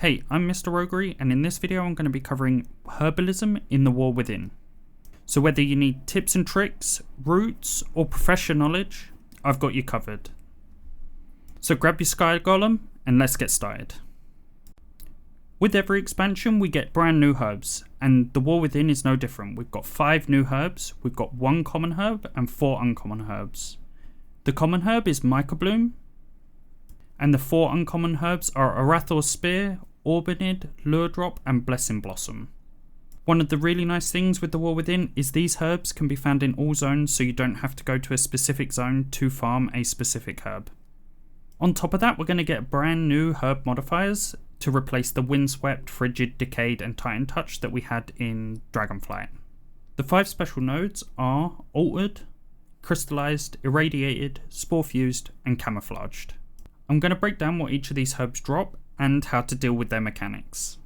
Hey, I'm Mr. Roguery, and in this video I'm going to be covering Herbalism in the War Within. So whether you need tips and tricks, roots, or professional knowledge, I've got you covered. So grab your Sky Golem, and let's get started. With every expansion we get brand new herbs, and the War Within is no different. We've got 5 new herbs, we've got 1 common herb, and 4 uncommon herbs. The common herb is Mica Bloom, and the 4 uncommon herbs are Arathor's Spear, Orbinid, Lure Drop, and Blessing Blossom. One of the really nice things with the War Within is these herbs can be found in all zones, so you don't have to go to a specific zone to farm a specific herb. On top of that, we're going to get brand new herb modifiers to replace the Windswept, Frigid, Decayed, and Titan Touch that we had in Dragonflight. The 5 special nodes are Altered, Crystallized, Irradiated, Spore Fused, and Camouflaged. I'm going to break down what each of these herbs drop and how to deal with their mechanics.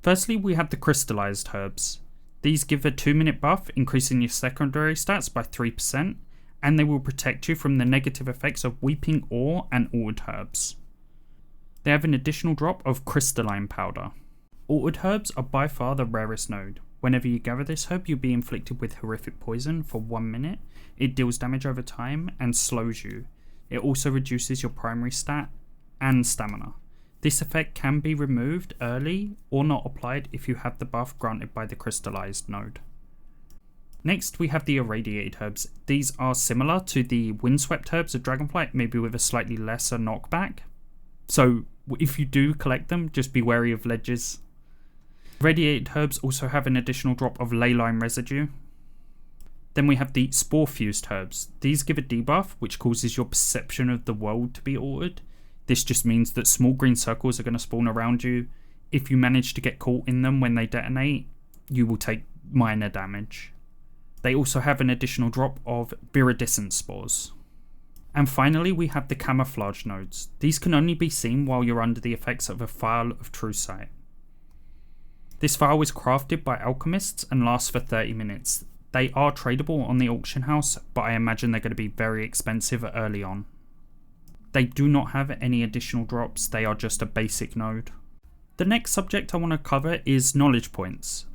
Firstly, we have the crystallized herbs. These give a 2-minute buff, increasing your secondary stats by 3%, and they will protect you from the negative effects of Weeping Ore and Altered herbs. They have an additional drop of crystalline powder. Altered herbs are by far the rarest node. Whenever you gather this herb, you'll be inflicted with horrific poison for 1 minute. It deals damage over time and slows you. It also reduces your primary stat and stamina. This effect can be removed early or not applied if you have the buff granted by the crystallized node. Next, we have the irradiated herbs. These are similar to the windswept herbs of Dragonflight, maybe with a slightly lesser knockback. So if you do collect them, just be wary of ledges. Irradiated herbs also have an additional drop of ley line residue. Then we have the Spore Fused herbs. These give a debuff which causes your perception of the world to be altered. This just means that small green circles are going to spawn around you. If you manage to get caught in them when they detonate, you will take minor damage. They also have an additional drop of Viridescent Spores. And finally we have the Camouflage nodes. These can only be seen while you're under the effects of a Phial of True Sight. This Phial is crafted by alchemists and lasts for 30 minutes. They are tradable on the auction house, but I imagine they're going to be very expensive early on. They do not have any additional drops, they are just a basic node. The next subject I want to cover is knowledge points.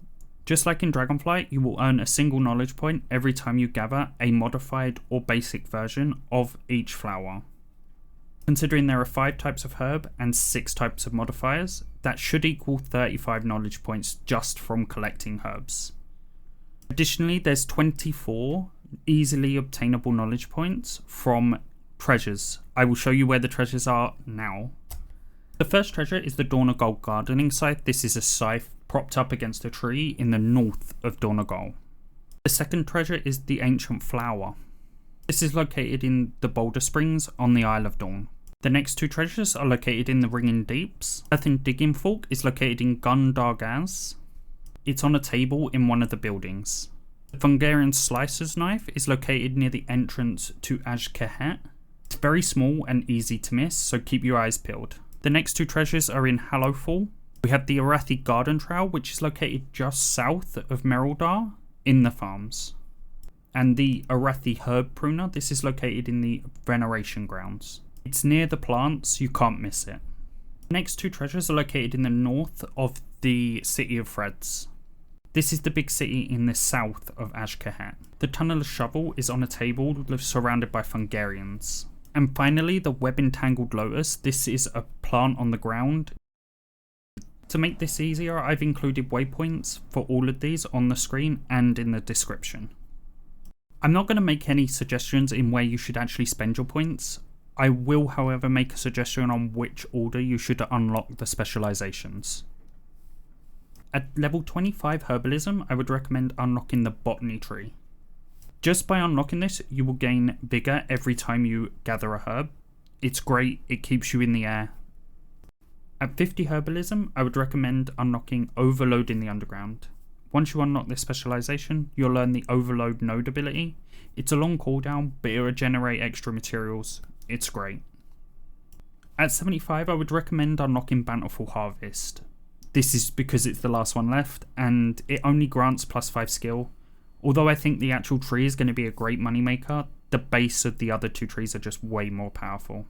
Just like in Dragonflight, you will earn a single knowledge point every time you gather a modified or basic version of each flower. Considering there are 5 types of herb and 6 types of modifiers, that should equal 35 knowledge points just from collecting herbs. Additionally, there's 24 easily obtainable knowledge points from treasures. I will show you where the treasures are now. The first treasure is the Dornogal gardening scythe. This is a scythe propped up against a tree in the north of Dornogal. The second treasure is the ancient flower. This is located in the Boulder Springs on the Isle of Dorn. The next 2 treasures are located in the Ringing Deeps. Earthen digging fork is located in Gundargaz. It's on a table in one of the buildings. The Fungarian slicer's knife is located near the entrance to Ajkehet. It's very small and easy to miss, so keep your eyes peeled. The next 2 treasures are in Hallowfall. We have the Arathi garden trowel, which is located just south of Mereldar in the farms. And the Arathi herb pruner, this is located in the veneration grounds. It's near the plants, you can't miss it. The next 2 treasures are located in the north of the City of Threads. This is the big city in the south of Ajkehet. The Tunneler's Shovel is on a table surrounded by Fungarians. And finally, the Web-Entangled Lotus. This is a plant on the ground. To make this easier, I've included waypoints for all of these on the screen and in the description. I'm not going to make any suggestions in where you should actually spend your points. I will, however, make a suggestion on which order you should unlock the specializations. At level 25 Herbalism, I would recommend unlocking the Botany tree. Just by unlocking this, you will gain Vigor every time you gather a herb. It's great, it keeps you in the air. At 50 Herbalism, I would recommend unlocking Overload in the Underground. Once you unlock this specialization, you'll learn the Overload node ability. It's a long cooldown, but it will generate extra materials. It's great. At 75, I would recommend unlocking Bountiful Harvest. This is because it's the last one left, and it only grants +5 skill. Although I think the actual tree is going to be a great moneymaker, the base of the other 2 trees are just way more powerful.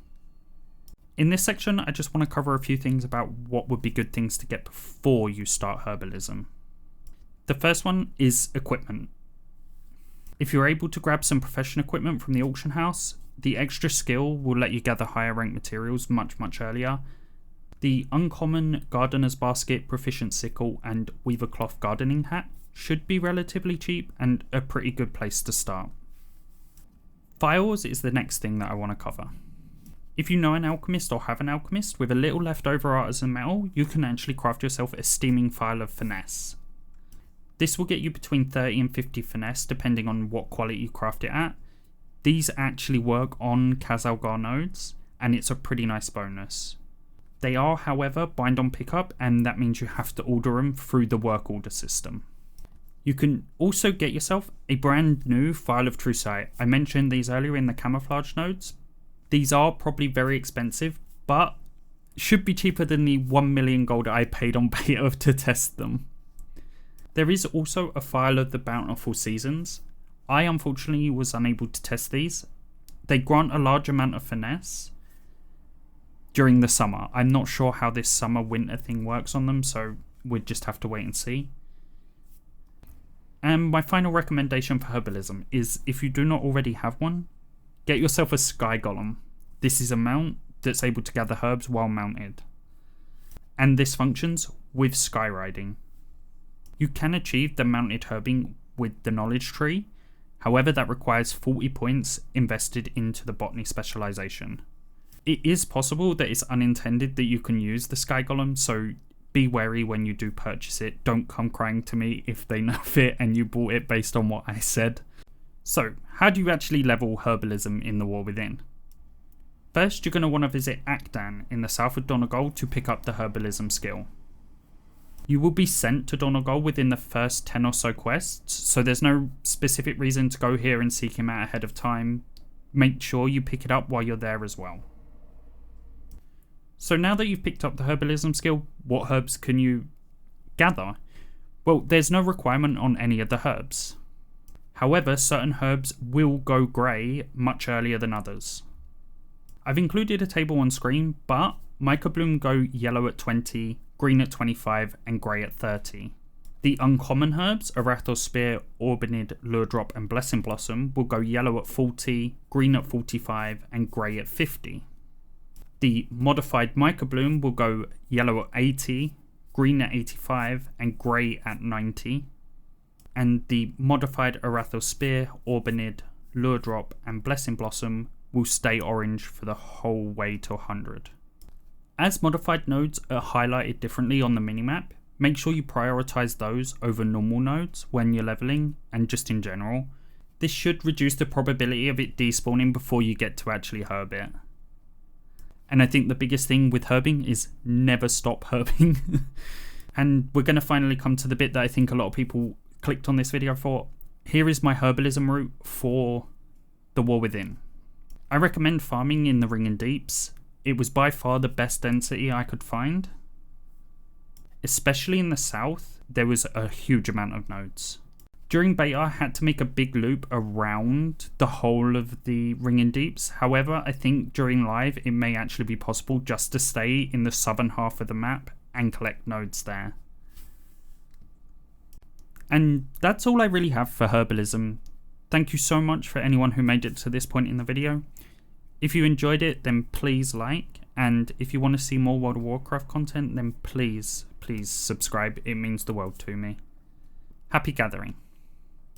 In this section, I just want to cover a few things about what would be good things to get before you start herbalism. The first one is equipment. If you're able to grab some professional equipment from the auction house, the extra skill will let you gather higher rank materials much earlier. The uncommon gardener's basket, proficient sickle, and weaver cloth gardening hat should be relatively cheap and a pretty good place to start. Phials is the next thing that I want to cover. If you know an alchemist or have an alchemist, with a little leftover artisan metal, you can actually craft yourself a steaming phial of finesse. This will get you between 30 and 50 finesse depending on what quality you craft it at. These actually work on Khazalgar nodes, and it's a pretty nice bonus. They are, however, bind on pickup, and that means you have to order them through the work order system. You can also get yourself a brand new Phial of True Sight. I mentioned these earlier in the camouflage nodes. These are probably very expensive, but should be cheaper than the 1 million gold I paid on beta to test them. There is also a Phial of the Bountiful Seasons. I unfortunately was unable to test these. They grant a large amount of finesse during the summer. I'm not sure how this summer-winter thing works on them, so we'd just have to wait and see. And my final recommendation for herbalism is, if you do not already have one, get yourself a Sky Golem. This is a mount that's able to gather herbs while mounted. And this functions with Skyriding. You can achieve the mounted herbing with the knowledge tree, however that requires 40 points invested into the botany specialization. It is possible that it's unintended that you can use the Sky Golem, so be wary when you do purchase it. Don't come crying to me if they nerf it and you bought it based on what I said. So, how do you actually level herbalism in the War Within? First, you're going to want to visit Akdan in the south of Dornogal to pick up the herbalism skill. You will be sent to Dornogal within the first 10 or so quests, so there's no specific reason to go here and seek him out ahead of time. Make sure you pick it up while you're there as well. So now that you've picked up the herbalism skill, what herbs can you gather? Well, there's no requirement on any of the herbs. However, certain herbs will go grey much earlier than others. I've included a table on screen, but Mica Bloom go yellow at 20, green at 25, and grey at 30. The uncommon herbs, Arathi Spear, Orbinid, Lure Drop, and Blessing Blossom, will go yellow at 40, green at 45, and grey at 50. The modified Mica Bloom will go yellow at 80, green at 85, and grey at 90. And the modified Arathi Spear, Orbinid, Lure Drop, and Blessing Blossom will stay orange for the whole way to 100. As modified nodes are highlighted differently on the minimap, make sure you prioritize those over normal nodes when you're leveling and just in general. This should reduce the probability of it despawning before you get to actually herb it. And I think the biggest thing with herbing is never stop herbing. And we're going to finally come to the bit that I think a lot of people clicked on this video for. Here is my herbalism route for the War Within. I recommend farming in the Ringing Deeps. It was by far the best density I could find. Especially in the south, there was a huge amount of nodes. During beta, I had to make a big loop around the whole of the Ringing Deeps. However, I think during live, it may actually be possible just to stay in the southern half of the map and collect nodes there. And that's all I really have for herbalism. Thank you so much for anyone who made it to this point in the video. If you enjoyed it, then please like, and if you want to see more World of Warcraft content, then please subscribe. It means the world to me. Happy gathering.